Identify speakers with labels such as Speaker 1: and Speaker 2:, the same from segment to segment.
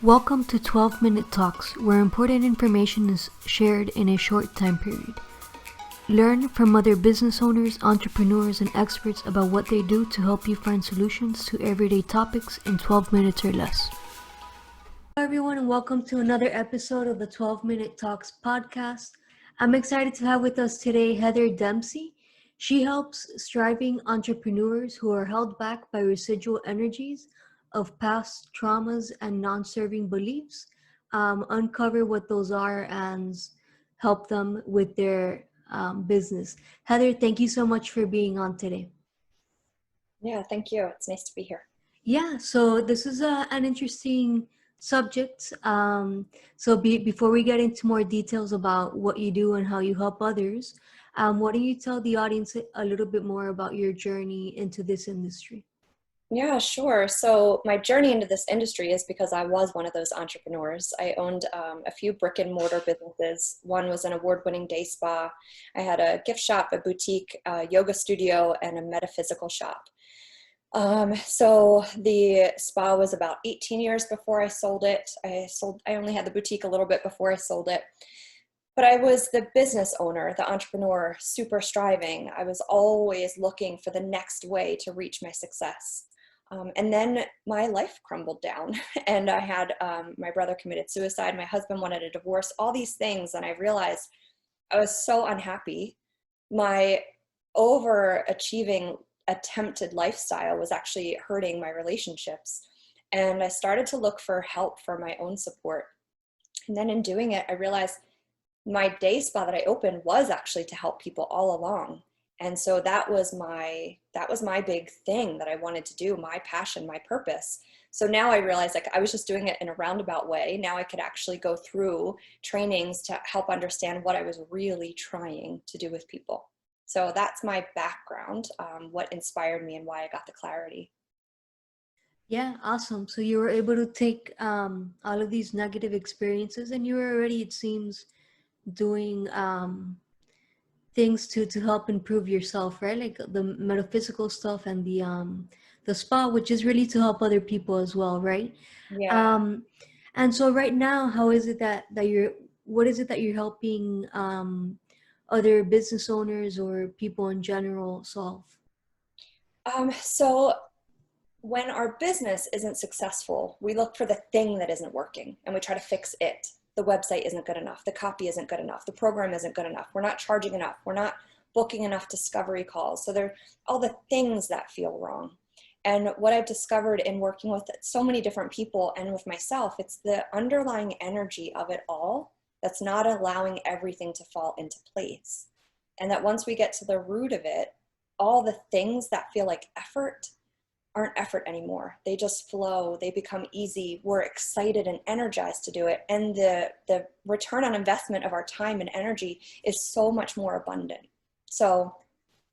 Speaker 1: Welcome to 12-Minute Talks, where important information is shared in a short time period. Learn from other business owners, entrepreneurs, and experts about what they do to help you find solutions to everyday topics in 12 minutes or less. Hello, everyone, and welcome to another episode of the 12-Minute Talks podcast. I'm excited to have with us today Heather Dempsey. She helps striving entrepreneurs who are held back by residual energies of past traumas and non-serving beliefs, uncover what those are and help them with their business. Heather, thank you so much for being on today.
Speaker 2: Yeah, thank you. It's nice to be here.
Speaker 1: Yeah, so this is an interesting subject. Before we get into more details about what you do and how you help others, why don't you tell the audience a little bit more about your journey into this industry?
Speaker 2: Yeah, sure. So my journey into this industry is because I was one of those entrepreneurs. I owned a few brick and mortar businesses. One was an award-winning day spa. I had a gift shop, a boutique, a yoga studio, and a metaphysical shop. So the spa was about 18 years before I sold it. I only had the boutique a little bit before I sold it. But I was the business owner, the entrepreneur, super striving. I was always looking for the next way to reach my success. And then my life crumbled down, and I had my brother committed suicide. My husband wanted a divorce, all these things. And I realized I was so unhappy. My overachieving attempted lifestyle was actually hurting my relationships. And I started to look for help for my own support. And then in doing it, I realized my day spa that I opened was actually to help people all along. And so that was my big thing that I wanted to do, my passion, my purpose. So now I realize, like, I was just doing it in a roundabout way. Now I could actually go through trainings to help understand what I was really trying to do with people. So that's my background, what inspired me and why I got the clarity.
Speaker 1: Yeah, awesome. So you were able to take all of these negative experiences, and you were already, it seems, doing things to help improve yourself, right? Like the metaphysical stuff and the spa, which is really to help other people as well, right?
Speaker 2: Yeah.
Speaker 1: um and so right now, how is it that you're what is it that you're helping other business owners or people in general solve?
Speaker 2: So when our business isn't successful, we look for the thing that isn't working and we try to fix it. The website isn't good enough. The copy isn't good enough. The program isn't good enough. We're not charging enough. We're not booking enough discovery calls. So there are all the things that feel wrong. And what I've discovered in working with so many different people and with myself, it's the underlying energy of it all that's not allowing everything to fall into place. And that once we get to the root of it, all the things that feel like effort aren't effort anymore. They just flow. They become easy. We're excited and energized to do it. And the return on investment of our time and energy is so much more abundant. So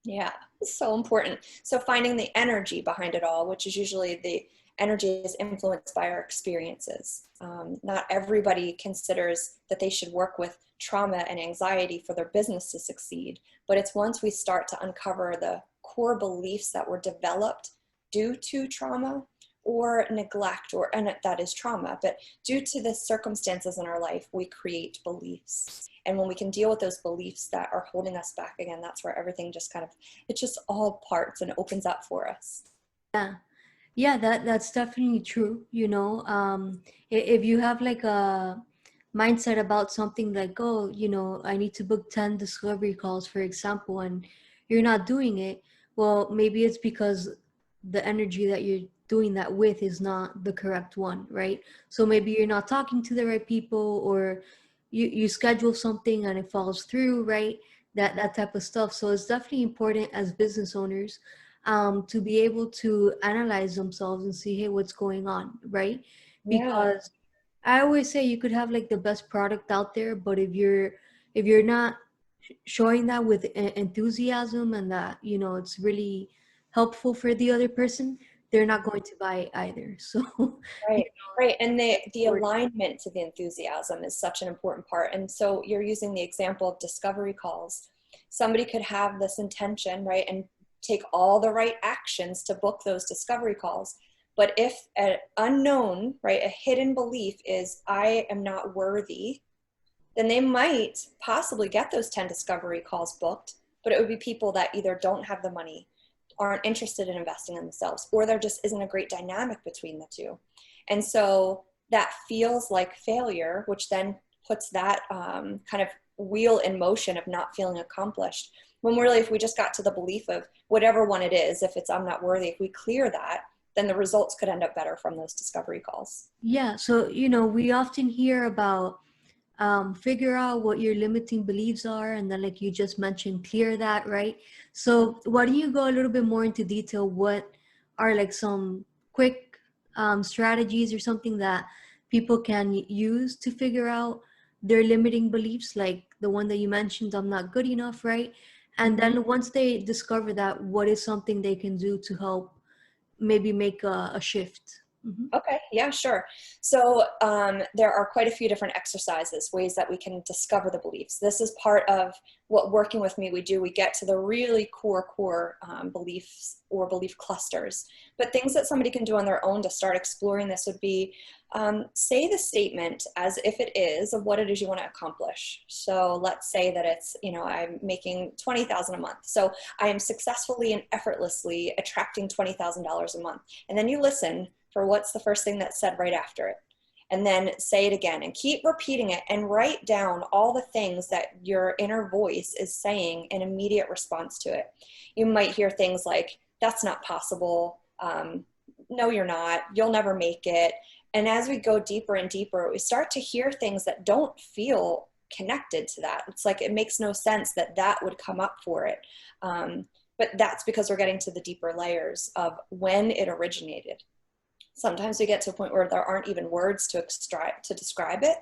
Speaker 2: yeah, it's so important. So finding the energy behind it all, which is usually the energy is influenced by our experiences. Not everybody considers that they should work with trauma and anxiety for their business to succeed. But it's once we start to uncover the core beliefs that were developed due to trauma or neglect, and that is trauma, but due to the circumstances in our life, we create beliefs. And when we can deal with those beliefs that are holding us back again, that's where everything just it just all parts and opens up for us.
Speaker 1: Yeah. Yeah, that's definitely true. If you have like a mindset about something like, oh, I need to book 10 discovery calls, for example, and you're not doing it, well, maybe it's because the energy that you're doing that with is not the correct one, right? So maybe you're not talking to the right people, or you schedule something and it falls through, right? That type of stuff. So it's definitely important as business owners to be able to analyze themselves and see, hey, what's going on, right?
Speaker 2: Yeah.
Speaker 1: Because I always say you could have like the best product out there, but if you're not showing that with enthusiasm and that it's really helpful for the other person, they're not going to buy it either. So you
Speaker 2: Right, right. And
Speaker 1: it's
Speaker 2: the
Speaker 1: important.
Speaker 2: alignment to the enthusiasm is such an important part. And so you're using the example of discovery calls. Somebody could have this intention, right, and take all the right actions to book those discovery calls. But if an unknown, right, a hidden belief is I am not worthy, then they might possibly get those 10 discovery calls booked, but it would be people that either don't have the money, aren't interested in investing in themselves, or there just isn't a great dynamic between the two. And so that feels like failure, which then puts that kind of wheel in motion of not feeling accomplished. When really, if we just got to the belief of whatever one it is, if it's I'm not worthy, if we clear that, then the results could end up better from those discovery calls.
Speaker 1: Yeah, so we often hear about figure out what your limiting beliefs are, and then like you just mentioned, clear that, right? So why don't you go a little bit more into detail? What are like some quick strategies or something that people can use to figure out their limiting beliefs, like the one that you mentioned, I'm not good enough, right? And
Speaker 2: Mm-hmm.
Speaker 1: then once they discover that, what is something they can do to help maybe make a shift? Mm-hmm.
Speaker 2: Okay, yeah, sure. So there are quite a few different exercises, ways that we can discover the beliefs. This is part of what working with me we do. We get to the really core beliefs or belief clusters. But things that somebody can do on their own to start exploring this would be say the statement as if it is of what it is you want to accomplish. So let's say that it's, I'm making $20,000 a month. So I am successfully and effortlessly attracting $20,000 a month. And then you listen for what's the first thing that's said right after it. And then say it again and keep repeating it and write down all the things that your inner voice is saying in immediate response to it. You might hear things like, that's not possible. No, you're not. You'll never make it. And as we go deeper and deeper, we start to hear things that don't feel connected to that. It's like it makes no sense that that would come up for it. But that's because we're getting to the deeper layers of when it originated. Sometimes we get to a point where there aren't even words to describe it.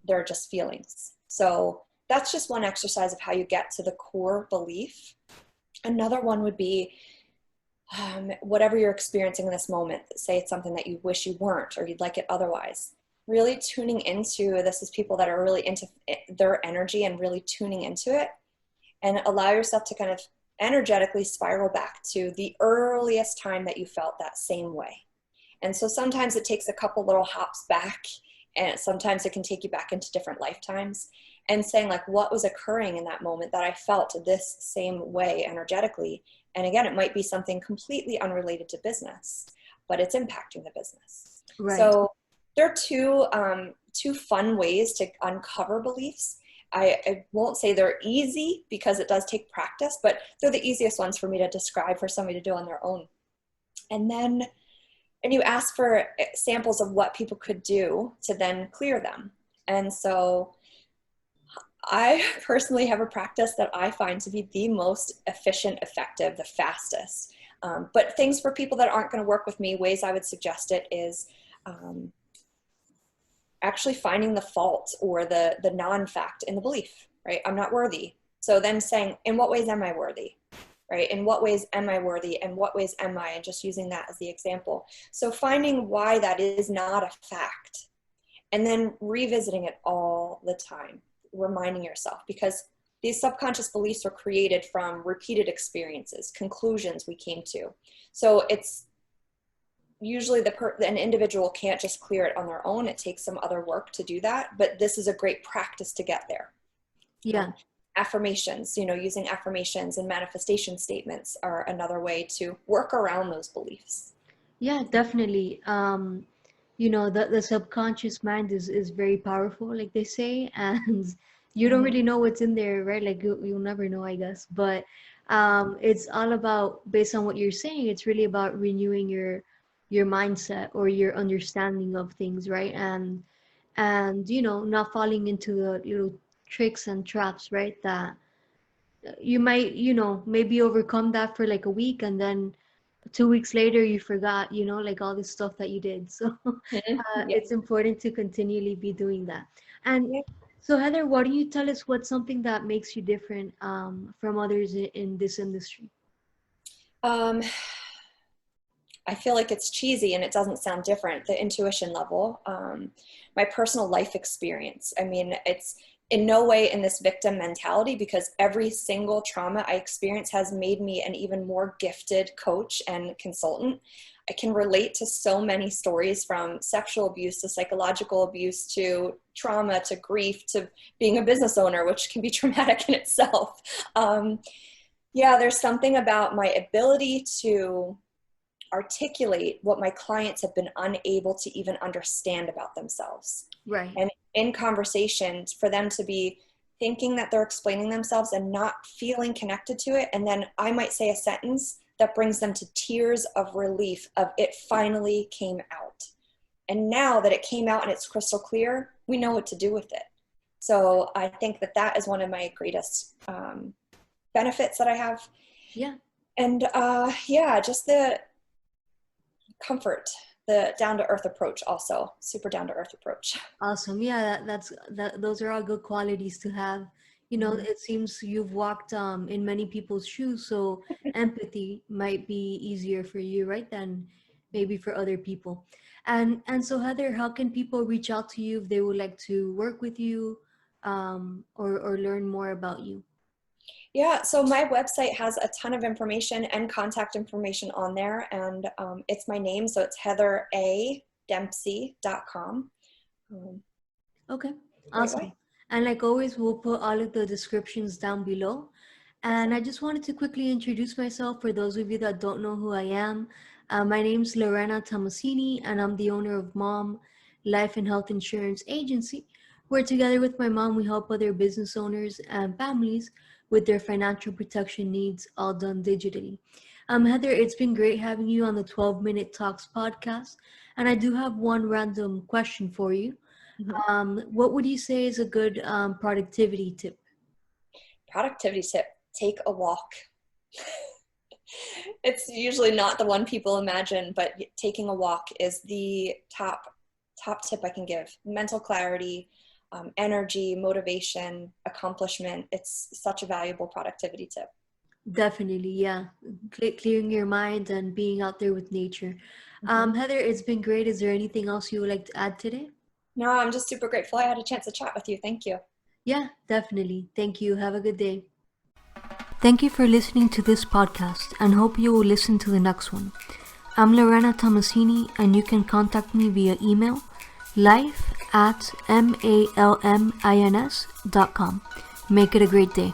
Speaker 2: They're just feelings. So that's just one exercise of how you get to the core belief. Another one would be whatever you're experiencing in this moment. Say it's something that you wish you weren't or you'd like it otherwise. Really tuning into, this is people that are really into their energy and really tuning into it, and allow yourself to kind of energetically spiral back to the earliest time that you felt that same way. And so sometimes it takes a couple little hops back, and sometimes it can take you back into different lifetimes, and saying like, what was occurring in that moment that I felt this same way energetically? And again, it might be something completely unrelated to business, but it's impacting the business.
Speaker 1: Right.
Speaker 2: So there are two fun ways to uncover beliefs. I won't say they're easy because it does take practice, but they're the easiest ones for me to describe for somebody to do on their own. And you ask for samples of what people could do to then clear them. And so I personally have a practice that I find to be the most efficient, effective, the fastest. But things for people that aren't going to work with me, ways I would suggest it is actually finding the fault or the non-fact in the belief, right? I'm not worthy. So then saying, in what ways am I worthy? Right? In what ways am I worthy and what ways am I? And just using that as the example. So finding why that is not a fact and then revisiting it all the time, reminding yourself, because these subconscious beliefs are created from repeated experiences, conclusions we came to. So it's usually an individual can't just clear it on their own. It takes some other work to do that, but this is a great practice to get there.
Speaker 1: Yeah.
Speaker 2: Affirmations, using affirmations and manifestation statements are another way to work around those beliefs.
Speaker 1: Yeah, definitely. The subconscious mind is very powerful, like they say, and you don't really know what's in there, right? Like you'll never know, I guess. But it's all about, based on what you're saying, it's really about renewing your mindset or your understanding of things, right? And not falling into the little tricks and traps, right? That you might, maybe overcome that for like a week, and then 2 weeks later you forgot, like all this stuff that you did. So
Speaker 2: Yeah.
Speaker 1: it's important to continually be doing that. And
Speaker 2: Yeah.
Speaker 1: so Heather, why don't you tell us what's something that makes you different from others in this industry?
Speaker 2: Um, I feel like it's cheesy and it doesn't sound different. The intuition level, my personal life experience. I mean, it's in no way in this victim mentality, because every single trauma I experience has made me an even more gifted coach and consultant. I can relate to so many stories, from sexual abuse to psychological abuse to trauma to grief to being a business owner, which can be traumatic in itself. There's something about my ability to articulate what my clients have been unable to even understand about themselves.
Speaker 1: Right.
Speaker 2: And in conversations, for them to be thinking that they're explaining themselves and not feeling connected to it. And then I might say a sentence that brings them to tears of relief of it finally came out. And now that it came out and it's crystal clear, we know what to do with it. So I think that that is one of my greatest benefits that I have.
Speaker 1: Yeah.
Speaker 2: And just the comfort, the down-to-earth approach, also super down-to-earth approach.
Speaker 1: Awesome. Yeah, those are all good qualities to have. It seems you've walked in many people's shoes, so empathy might be easier for you, right, than maybe for other people. And so Heather, how can people reach out to you if they would like to work with you, or learn more about you?
Speaker 2: Yeah, so my website has a ton of information and contact information on there, and it's my name, so it's heatheradempsey.com.
Speaker 1: Okay, awesome. And like always, we'll put all of the descriptions down below. And I just wanted to quickly introduce myself for those of you that don't know who I am. My name's Lorena Tomasini, and I'm the owner of Mom Life and Health Insurance Agency, where together with my mom, we help other business owners and families with their financial protection needs, all done digitally. Heather, it's been great having you on the 12-Minute Talks podcast. And I do have one random question for you. What would you say is a good productivity tip?
Speaker 2: Productivity tip: take a walk. It's usually not the one people imagine, but taking a walk is the top tip I can give. Mental clarity, energy, motivation, accomplishment. It's such a valuable productivity tip.
Speaker 1: Definitely, yeah. Clearing your mind and being out there with nature. Heather, it's been great. Is there anything else you would like to add today?
Speaker 2: No, I'm just super grateful I had a chance to chat with you. Thank you.
Speaker 1: Yeah, definitely. Thank you. Have a good day.
Speaker 3: Thank you for listening to this podcast, and hope you will listen to the next one. I'm Lorena Tomasini, and you can contact me via email, life@malmins.com. Make it a great day.